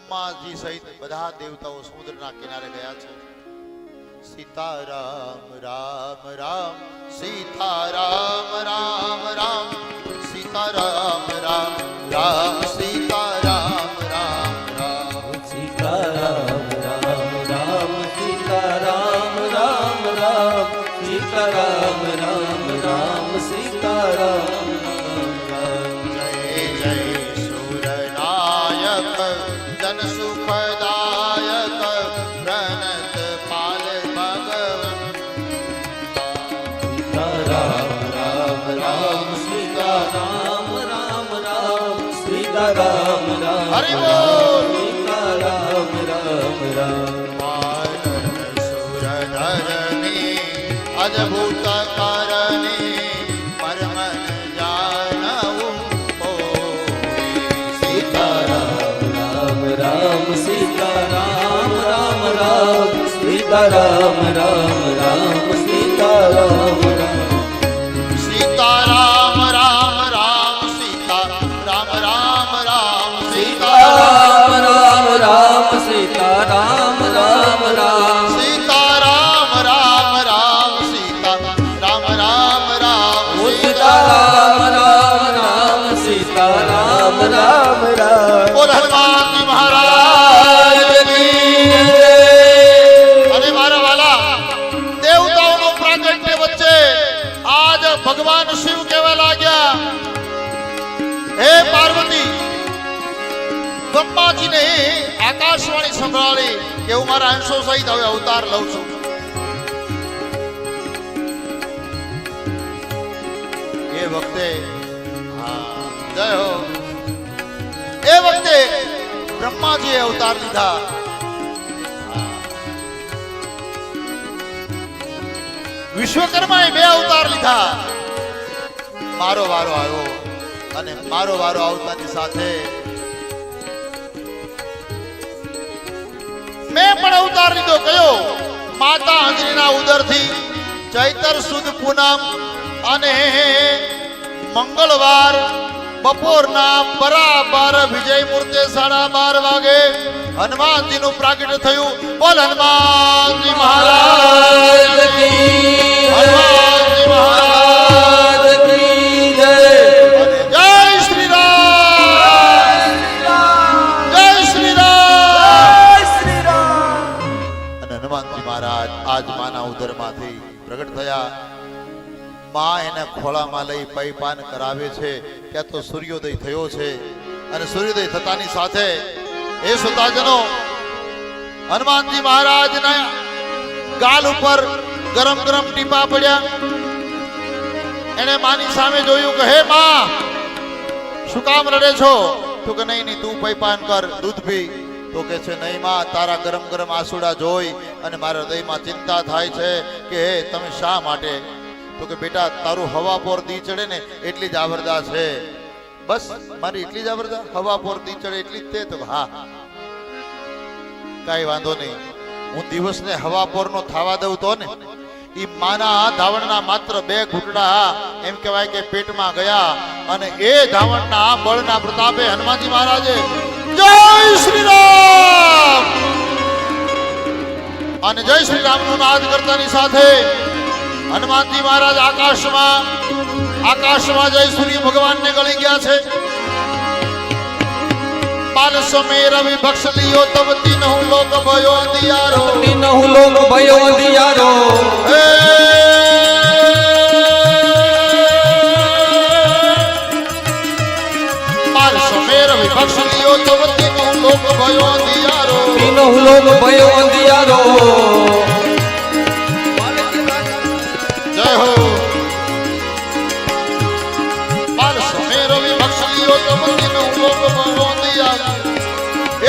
બ્રહ્માજી સહિત બધા દેવતાઓ સમુદ્રના કિનારે ગયા છે. સીતારામ રામ રામ સીતારામ રામ રામ સીતારામ રામ રામ સીતારામ રામ રામ સીતારામ રામ રામ સીતારામ રામ રામ સીતારામ રામ રામ સીતારામ રામ જય જય સુરનાયક જન સુખદાયક પ્रणत पाल भगवन् રામ રામ રામ સીતારામ રામ રામ સીતારામ રામ હરિ બોલ. સીતારામ રામ રામ વાનર સુરધરની અદ્ભુત કરણી પરમન જાણવું સીતારામ રામ રામ સીતારામ રામ રામ સીતારામ રામ રામ સીતારામ રામ સીતારામ રામ રામ સીતા રામ રામ રામ સીતારામ રામ રામ સીતારામ રામ રામ સીતારામ રામ રામ સીતા રામ રામ રામ સીતારામ રામ રામ સીતારામ રામ રામ બોલ હનુમાનજી મહારાજ કી અને મારા વાલા દેવતાઓનો પ્રાગટ્ય વચ્ચે આજ ભગવાન શિવ કહેવા લાગ્યા, હે પાર્વતી, બ્રહ્માજીને આકાશવાણી સંભળાવી કે હું મારા અંશો સહિત હવે અવતાર લઉં છું. એ વખતે જય હો એ વખતે બ્રહ્માજીએ અવતાર લીધા. વિશ્વકર્માએ 2 અવતાર લીધા. મારો વારો આવ્યો અને મારો વારો આવતાની સાથે મેં પણ અવતાર લીધો. કયો? માતા અંજનીના ઉદરથી ચૈતર સુદ પૂનમ અને મંગળવાર બપોરના બરાબર વિજય મૂર્તે 12:30 વાગે હનુમાનજીનું પ્રાગટ્ય થયું. બોલ હનુમાનજી મહારાજ કી હનુમાનજી મહારાજ કી જય અને જય શ્રી રામ જય શ્રી રામ. શ્રી રામ અને હનુમાનજી મહારાજ આજ માના ઉદરમાંથી પ્રગટ થયા. માં એને ખોળામાં લઈ પૈપાન કરાવે છે કે તો સૂર્યોદય થયો છે. અને સૂર્યોદય થતાની સાથે એ સુતાજનો હનુમાનજી મહારાજના ગાલ ઉપર ગરમ ગરમ ટીપા પડ્યા. એને માની સામે જોયું કે હે માં, શું કામ રડે છો? તો કે નહીં તું પૈપાન કર, દૂધ પી. તો કે છે નહીં માં, તારા ગરમ ગરમ આંસુડા જોઈ અને મારા હૃદયમાં ચિંતા થાય છે કે હે તમે શા માટે? તો કે બેટા, તારું હવા પોર દી ચડે ને એટલી જ આવરદા છે. બસ મારી એટલી જ આવરદા, હવા પોર દી ચડે એટલી જ તે? તો હા, કઈ વાંધો નહીં. હું દિવસને હવા પોરનો થવા દઉં તો ને ઈ માના ધાવણના માત્ર 2 ઘૂંટડા એમ કહેવાય કે પેટમાં ગયા. અને એ ધાવણના બળના પ્રતાપે હનુમાનજી મહારાજે જય શ્રી રામ અને જય શ્રી રામનું નાદ કરતાની સાથે હનુમાનજી મહારાજ આકાશમાં જય સૂર્ય ભગવાનને ગળી ગયા છે. પાલ સમે રવિ બક્ષ લિયો તબ તીનહુ લોક ભયો અંધિયારો. તીનહુ લોક ભયો અંધિયારો. હે પાલ સમે રવિ બક્ષ લિયો તબ તીનહુ લોક ભયો અંધિયારો. તીનહુ લોક ભયો અંધિયારો. જય હો. પાલ સમે રવિ બક્ષ લિયો તબ તીનહુ લોક ભયો અંધિયારો.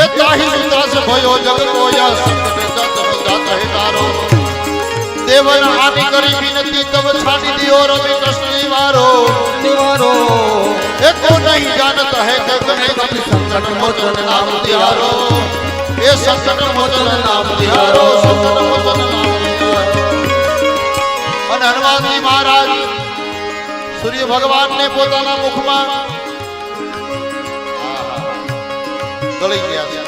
એ તાહી સુત્રાસ ભયો જગ કોયા સંકટ જત જાત હે તારો. દેવન હાનિ કરી વિનતી તબ છાડી દિયો રવિ કૃષ્ણ વારો. નિવારો એ કો નહીં જાનત હે કે ગણે કપી સંકટ મોચન નામ તિહારો. એ સંકટ મોચન નામ તિહારો. સંકટ મોચન નામ તિહારો. અને હનુમાનજી મહારાજ સૂર્ય ભગવાનને પોતાના મુખમાં ગળી ગયા છે.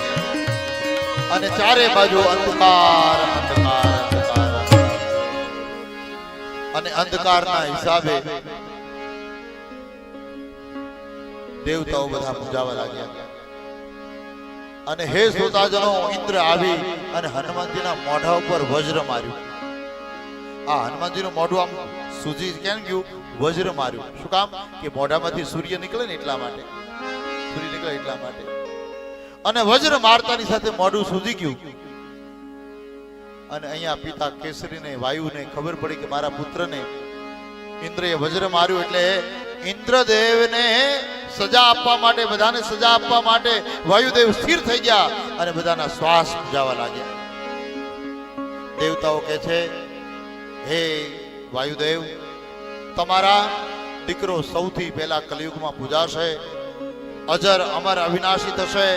અને ચારે બાજુ અંધકાર અંધકાર અંધકાર અને અંધકારના હિસાબે દેવતાઓ બધા પૂજાવા લાગ્યા અને હે શ્રોતાજનો ઇન્દ્ર આવી અને હનુમાનજીના મોઢા ઉપર વજ્ર માર્યું. આ હનુમાનજીનું મોઢું આમ સૂજી કેમ ગયું? વજ્ર માર્યું. શું કામ? કે મોઢામાંથી સૂર્ય નીકળે ને એટલા માટે. સૂર્ય નીકળે એટલા માટે. અને વજ્ર મારતાની સાથે મોઢું સૂજી ગયું. અને અહીંયા પિતા કેસરીને વાયુને ખબર પડી કે મારા પુત્રને ઇન્દ્રએ વજ્ર માર્યું, એટલે ઇન્દ્રદેવને સજા આપવા માટે, બધાને સજા આપવા માટે વાયુદેવ સ્થિર થઈ ગયા અને બધાના શ્વાસ જવા લાગ્યા. દેવતાઓ કહે છે, હે વાયુદેવ, તમારા દીકરો સૌથી પહેલા કલિયુગમાં પૂજાશે, અજર અમર અવિનાશી થશે.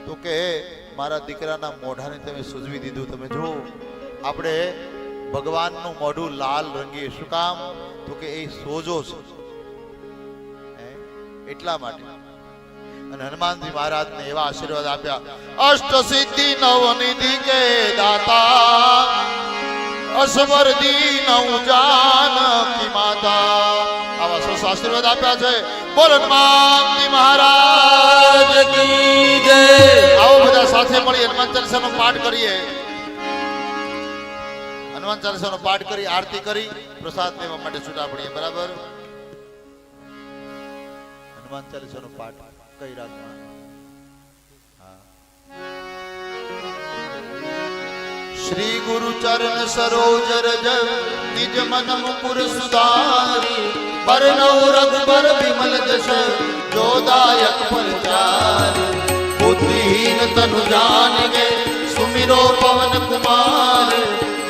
તો કે મારા દીકરાના મોઢાને તમે સૂજવી દીધું. તમે જો આપણે ભગવાનનું મોઢું લાલ રંગીએ. શું કામ? તો કે એ સોજો છે એટલા માટે. અને હનુમાનજી મહારાજને એવા આશીર્વાદ આપ્યા, અષ્ટ સિદ્ધિ નવ નિધિ કે દાતા, અસવર દીન જાનકી માતા. આવા સરસ આશીર્વાદ આપ્યા છે. બોલો હનુમાનજી મહારાજ કી જય. આવો બધા સાથે મળી હનુમાન ચાલીસાનો પાઠ કરીએ. હનુમાન ચાલીસાનો પાઠ કરી આરતી કરી પ્રસાદ લેવા માટે છૂટા પડીએ. બરાબર? હનુમાન ચાલીસાનો પાઠ કઈ રાતમાં? શ્રી ગુરુ ચરણ સરોજ રજ નિજ મન મુકુર સુધારી, બરનૌ રઘુબર વિમલ જસ જોદાયક પરચારી. બુદ્ધિહીન તनु જાનકે સુમિરો પવન કુમાર,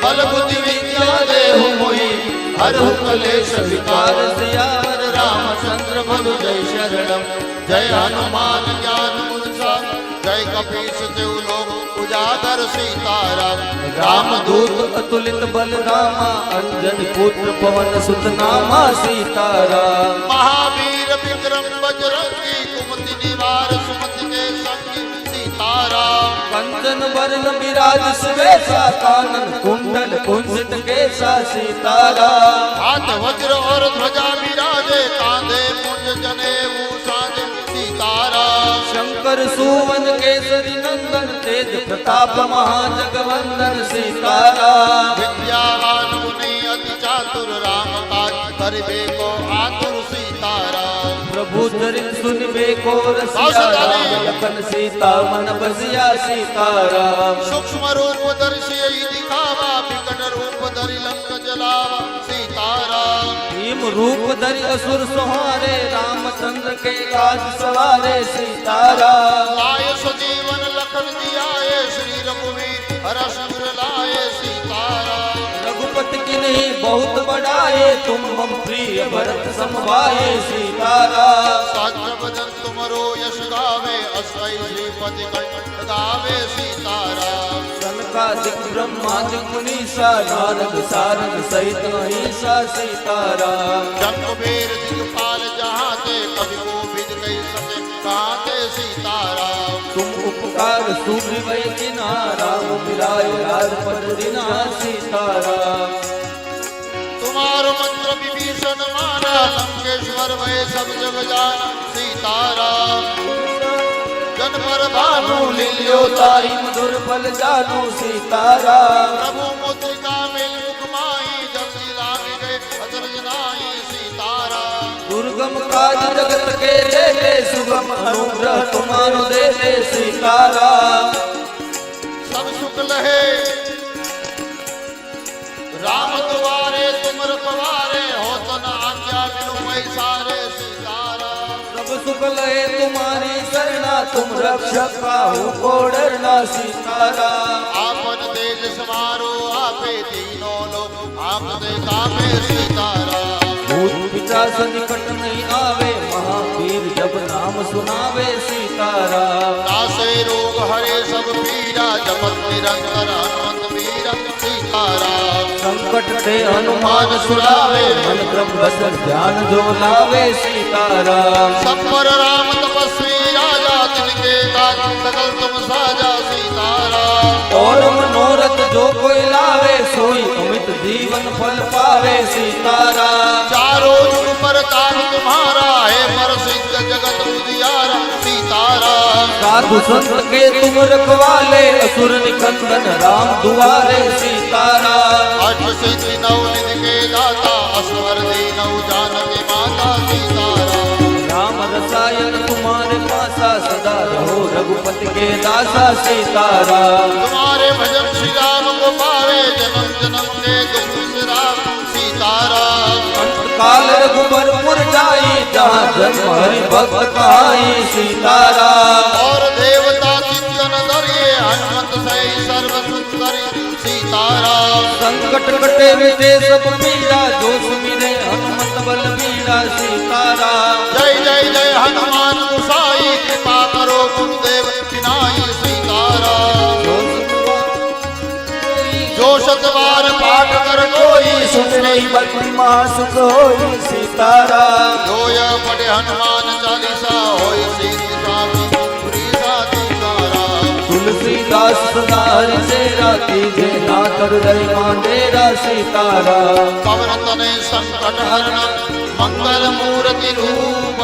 બલ બુદ્ધિ વિદ્યા દેહુ મોહી હરહુ કલેશ વિકાર. સિયાવર રામચંદ્ર ભજુ જય શરણમ, જય હનુમાન જ્ઞાન ગુણ સાગર, જય કપીશ દેવ લોક ઉજાગર સીતારામ. રામદૂત અતુલિત બલરામા, અંજન પુત્ર પવન સુત નામા સીતારામ. મહાવીર વિક્રમ બજરંગી, કુમતિ નિવાર સુમતિ કે સંગી સીતારામ. કંચન વરણ વિરાજ સુવેશા, કાનન કુંડલ કુંજિત કેસા સીતારામ. હાથ વज्र और ध्वजा विराजे, कांधे मुंज जनेऊ साजे सीताराम. शंकर सुवन केसरी नंदन, तेज प्रताप महाजगवंदन सीताराम. विद्यावान मुनि अति चातुर, राम काज करिबे को आतुर सीताराम. प्रभु चरित सुनबे को रसिया, राम लखन सीता मन बसिया सीताराम. सूक्ष्म रूप दर्शी दिखावा, विकट रूप धरि लंक जलावा सीताराम. भीम रूप धरि असुर संहारे, रामचंद्र के काज सवारे सीताराम. लाए सजीवन लखन जियाए, श्री रघुवीर हरष उर लाए सीताराम. रघुपति की नहीं बहुत बड़ाए, तुम मम प्रिय भरत समभाए सीताराम. सहस्र बदन तुमरो यश गावे, अष्टै श्रीपति कंठ गावे सीताराम. सनकादिक ब्रह्मादि मुनीसा, नारद सारद सहित अहिंसा सीताराम. जगबीर दिगपाल जहाते, कवि कोविद कहि सके कहते सीताराम. तुम उपकार सुग्रीव किना, राम मिलाय राजपद दीना सीताराम. तुम्हारो मंत्र विभीषण माना, लंकेश्वर भय सब जग जाना सीताराम. जन पर भानु लील्यो ताई मधुर फल जानू सीताराम. प्रभु मुद्रिका मिल मुख माही, जल्दी लागे गए अचरज नाहि सीताराम. दुर्गम काज जगत के देते, सुगम अनुग्रह तुम्हारो देते सीताराम. सब सुख लहे राम द्वारे, तुम रखवारे हो तन आज्ञा बिनु पैसारे सीताराम. सब सुख लहे तुम्हारी शरणा, तुम रक्षक काहू को डरना सीताराम. आपन तेज समारो आपे, तीनों लोग आपने कामे सीताराम. भूत पिशाच निकट नहीं आवे, महावीर जब नाम सुनावे सीताराम. नासे रोग हरे सब पीरा, जपत निरंतर हनुमत वीरा सीताराम. संकट ते हनुमान सुनावे, मन क्रम बदल ध्यान जो लावे सीताराम. सब पर राम तपस्वी राजा, तिनके काज सकल तुम साजा सीताराम. सीताराम चारों युग पर ताप तुम्हारा है, प्रसिद्ध जगत उजियारा सीताराम। साधु संत के तुम रखवाले, असुर निकंदन राम दुआरे सीताराम। अष्ट सिद्धि नौ निधि के दाता, असवर दीनौ जानकी माता सीताराम। राम रसायन तुम्हारे पासा, सदा रहो रघुपति के दासा सीताराम। तुम्हारे भजन श्री राम को पावे, जन्म जन्म के दुख विसराम सीताराम। अंत काल रघुबरपुर जाई, जहाँ जन्म हरि भक्त कहाई सीताराम। और देवता चिंतन धरिए, हनुमत सही सर्व सुंदरी सीताराम। संकट कटे मिटे सब पीड़ा, जो सुमिरे हनुमत बल बीड़ा सीताराम। जय जय जय हनुमान गोसाई, कृपा करो गुरुदेव विनाई सीताराम। जो शतवार पाठ कर कोई, सुन नहीं बंदी महासुख होई सीताराम। जो यह पढ़े हनुमान चालीसा, होय सिद्धि स्वामी पुरीसा सीताराम। तुलसीदास सदा हरि सेरा, कीजे ना कर रही मांडेरा सीताराम। पवन तनय संकट हरण, मंगल मूर्ति रूप,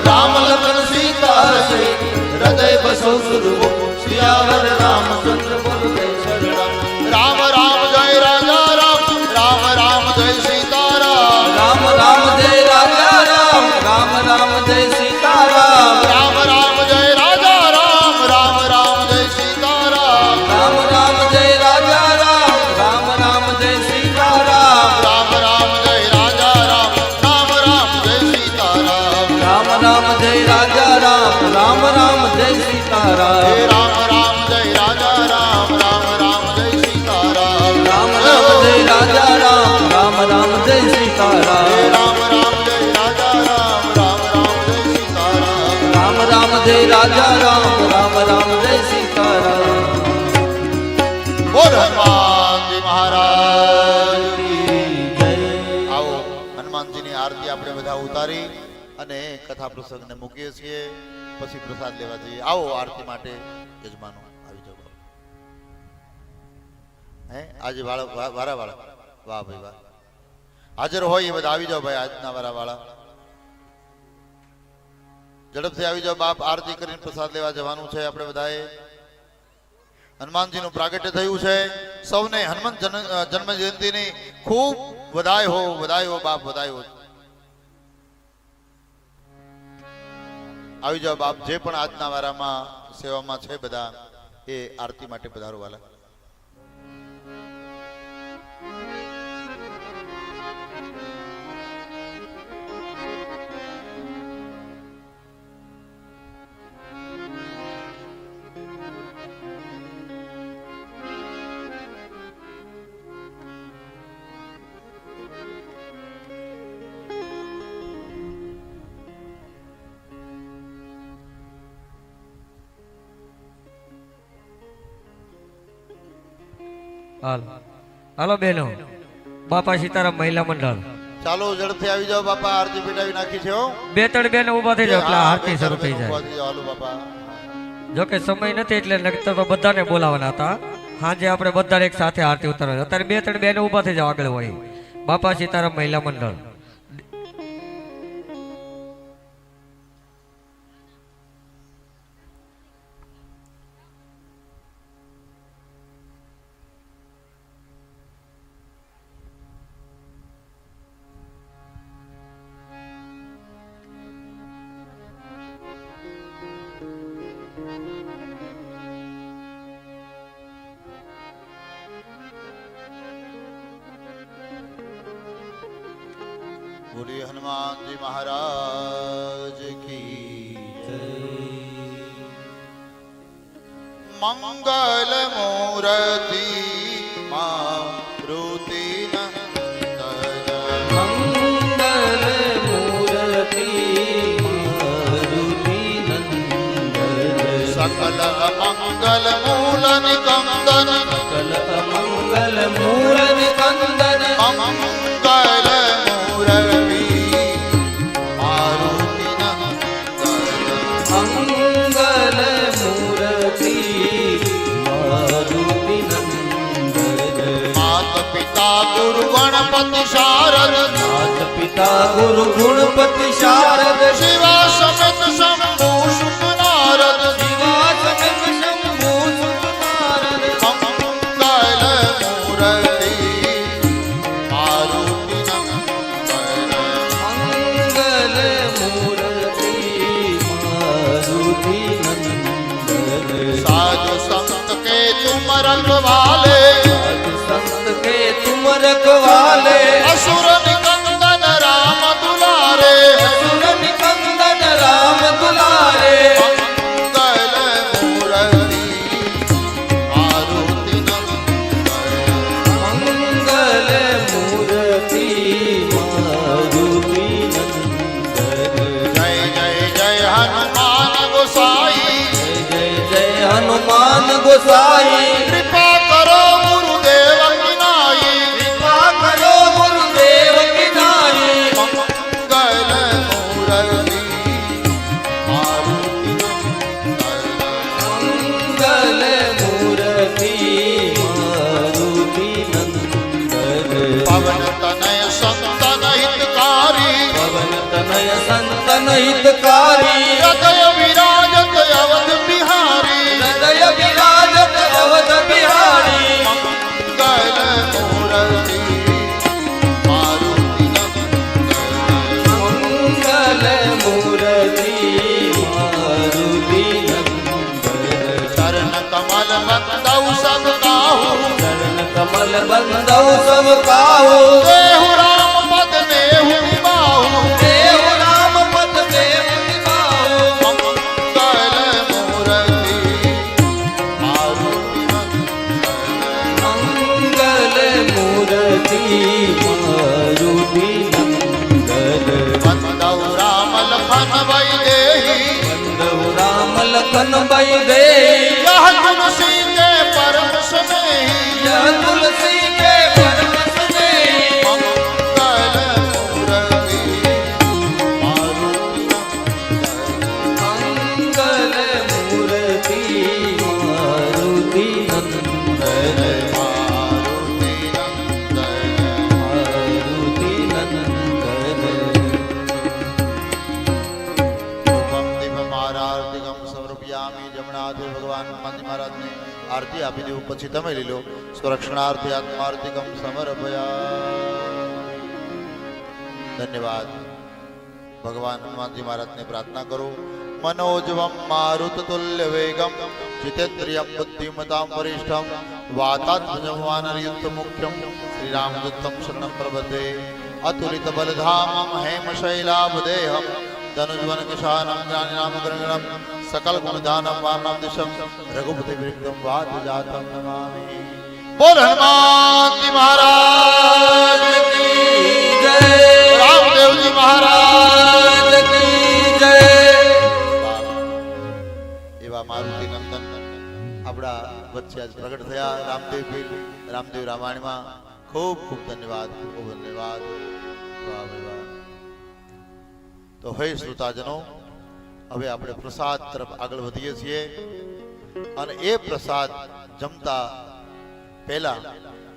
राम लखन सीता सहित हृदय बसो सुरभूप। सियावर रामचंद्र बोल जय शरण। राम राम जय राजा राम, राम राम जय सीताराम। राम राम जय राजा राम, राम राम जय सीताराम। राम राम जय राजा राम, राम राम जय सीताराम। राम राम जय राजा राम, राम राम जय सीताराम। राम राम जय राजा राम, राम राम जय सीताराम। राम राम जय राजा राम, राम राम जय सीताराम। हे राम राम जय राजा राम, राम राम जय सीताराम। राम राम जय राजा राम, राम राम जय हे सीताराम। राम राम जय राजा राम, राम राम जय सीताराम। राम राम जय राजा राम, राम राम जय सीताराम। बोल हनुमान जी महाराज की जय। આવો હનુમાનજીની આરતી આપણે બધા ઉતારી અને કથા પ્રસંગને મૂકીએ છીએ, પછી પ્રસાદ લેવા જઈએ. આવો આરતી માટે યજમાનો આવી જાઓ. હે આજે વારા વાળા, વાહ ભાઈ વાહ, હાજર હોય એ બધા આવી જાઓ ભાઈ. આજના વારા વાળા ઝડપથી આવી જાઓ બાપ. આરતી કરીને પ્રસાદ લેવા જવાનું છે આપણે બધાએ. હનુમાનજીનું પ્રાગટ્ય થયું છે. સૌને હનુમાન જન્મ જયંતિની ખૂબ વધાઈ હો બાપ, વધાઈ હો. આવી જાઓ બાપ. જે પણ આજના વારામાં સેવામાં છે બધા, એ આરતી માટે પધારો વાલા. હાલો બહેનો, બાપા સીતારામ મહિલા મંડળ ચાલો ઝડપથી આવી જાઓ બાપા. આરતી પેટાવી નાખી છે હો. બે ત્રણ બેનો ઉભા થઈ જાવ એટલે હા, આરતી શરૂ થઈ જાય. ઉભા થઈ જાઓ, હાલો બાપા. જોકે સમય નથી એટલે નકર તો બધાને બોલાવાના હતા. સાંજે આપણે બધા એક સાથે આરતી ઉતારવાની. અત્યારે બે ત્રણ બેનો ઉભા થઈ જાવ આગળ હોય. બાપા સીતારામ મહિલા મંડળ. बोलिए हनुमान जी महाराज की मंगल मूर्ति मारुति नंदन मंगल मूर्ति मारुति नंदन सकल मंगल मूल निकंदन सकल मंगल मूल निकंदन मंगल मूर्ति मारुति नंदन मंगल मूर्ति मारुति नंदन मात पिता गुरु गण ગણપતિ શારદ માત પિતા ગુરુ ગુણપતિ શારદ શિવા સમેત શંભુ શુક નારદ શિવા સમેત શંભુ સુત નારદ મંગલ મૂર્તિ મારુતિ નંદન મંગલ મૂર્તિ મારુતિ નંદન સાધુ સંત કે તુમ રખવાલે साधु संत के तुम रखवाले असुर निकंदन राम दुलारे असुर निकंदन राम दुलारे मंगल मूर्ति मारुति नंदन मंगल मूर्ति मारुति नंदन जय जय जय हनुमान गोसाई जय जय हनुमान गोसाई कृपा करो गुरुदेव की नाई कृपा करो गुरुदेव की नाई मंगल मूर्ति मारुति नंदन मंगल मूर्ति मारुति नंदन पवन तनय संतन हितकारी पवन तनय संतन हितकारी हृदय विराजत अवध बिहारी हृदय विराजत अवध बिहारी मंगल मूर्ति मारुति नंदन मंगल मूर्ति मारुति नंदन चरण कमल बंदौ सब काहू चरण कमल बंदौ सब काहू देहु राम पद नेहु बाहु देव राम पद देव निभाओ मंगल मूर्ति मारुति नंदन मंगल मूर्ति मारुति नंदन बंदौ राम लखन वैदेही बंदौ राम लखन वैदेही यह तुलसी के परम स्नेही यह तुलसी के परम स्नेही मंगल मूर्ति मारुति नंदन मंगल मूर्ति मारुति नंदन मारुति नंदन मारुति नंदन रूपम दीपम आरतिगम समर्पयामि जमनाथ भगवान हनुमानजी महाराज ने आरती આપી દેવું પછી તમે લઈ લો સ્વરક્ષણાર્થે આત્માર્તિકમ સમર્પયા ધન્યવાદ ભગવાન હનુમાનજી મહારાજને પ્રાર્થના કરો मनोजवम मारुततुल्य वेगम जितेन्द्रियम बुद्धिमतां वरिष्ठम वातात्मजं वानरयुक्त मुख्यम श्री रामदूतं शरणं प्रपद्ये अतुलित बलधामं हेमशैलाभदेहं धनुज्वन किशानं ज्ञानिनामग्रगणं सकल गुणदानं वारणं दिशं रघुपति विरक्तं वादजातं नमामि। बोल हनुमान जी महाराज की जय रामदेव जी महाराज की जय એવા મારુતિ નંદન આપણા વચ્ચે આજ પ્રગટ થયા રામદેવ પીર રામદેવ રામાયણમાં ખૂબ ખૂબ ધન્યવાદ ખૂબ ધન્યવાદ વાહ ભાઈ વાહ। તો હે શ્રોતાજનો હવે આપણે પ્રસાદ તરફ આગળ વધીએ છીએ અને એ પ્રસાદ જમતા પહેલા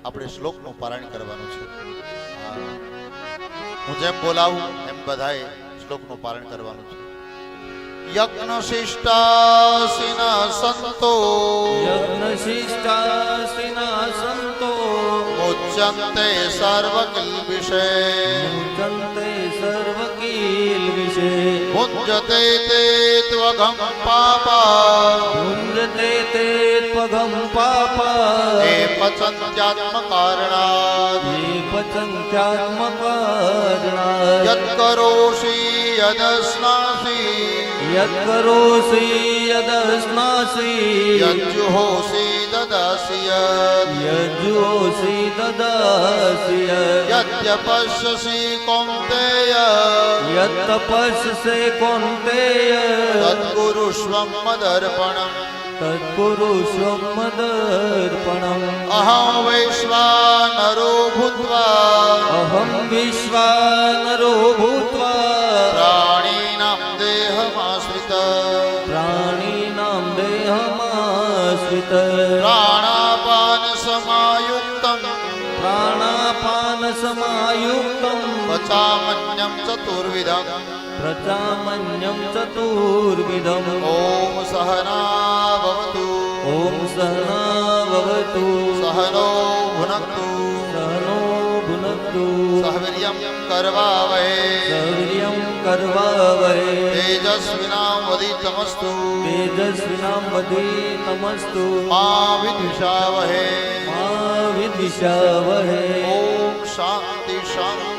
આપણે શ્લોકનું પારાયણ કરવાનું છે। હું જેમ બોલાવું એમ બધાએ શ્લોકનું પારાયણ કરવાનું છે। यज्ञ शिष्टासिना संतो यज्ञ शिष्टासिना संतो मुच्यन्ते सर्वकिल्बिषे मुच्यन्ते सर्वकिल्बिषे भुञ्जते ते त्वघं पापा भुञ्जते ते त्वघं पापा ये पचन्त्यात्मकारणात् ये पचन्त्यात्मकारणात् यत्करोषि यदस्नासि यत्करोषि यदस्नासि यज्जुहोषि ददासि यत् यज्जुहोषि ददासि यत् यद्यपश्यसि कौन्तेय यत्तपस्यसे कौन्तेय तत्कुरुष्व मदर्पणम् तत्कुरुष्व मदर्पणम् अहं वैश्वानरो भूत्वा अहं विश्वानरो भूत्वा प्राणिनां देहमाश्रित प्राणिनां देहमाश्रित प्राणापान समायुक्तं प्राणापान समायुक्तं पचामन्यं चतुर्विधम् प्रजामन्यं चतुर्विधम् ॐ सहना भवतु ॐ सहना भवतु सहनो भुनक्तु सहनो भुनक्तु सह वीर्यं करवावहै सवीर्यं करवावहै तेजस्विनावधीतमस्तु तेजस्विनां वधीतमस्तु मा विद्विषावहै मा विद्विषावहै ॐ शान्ति शान्ति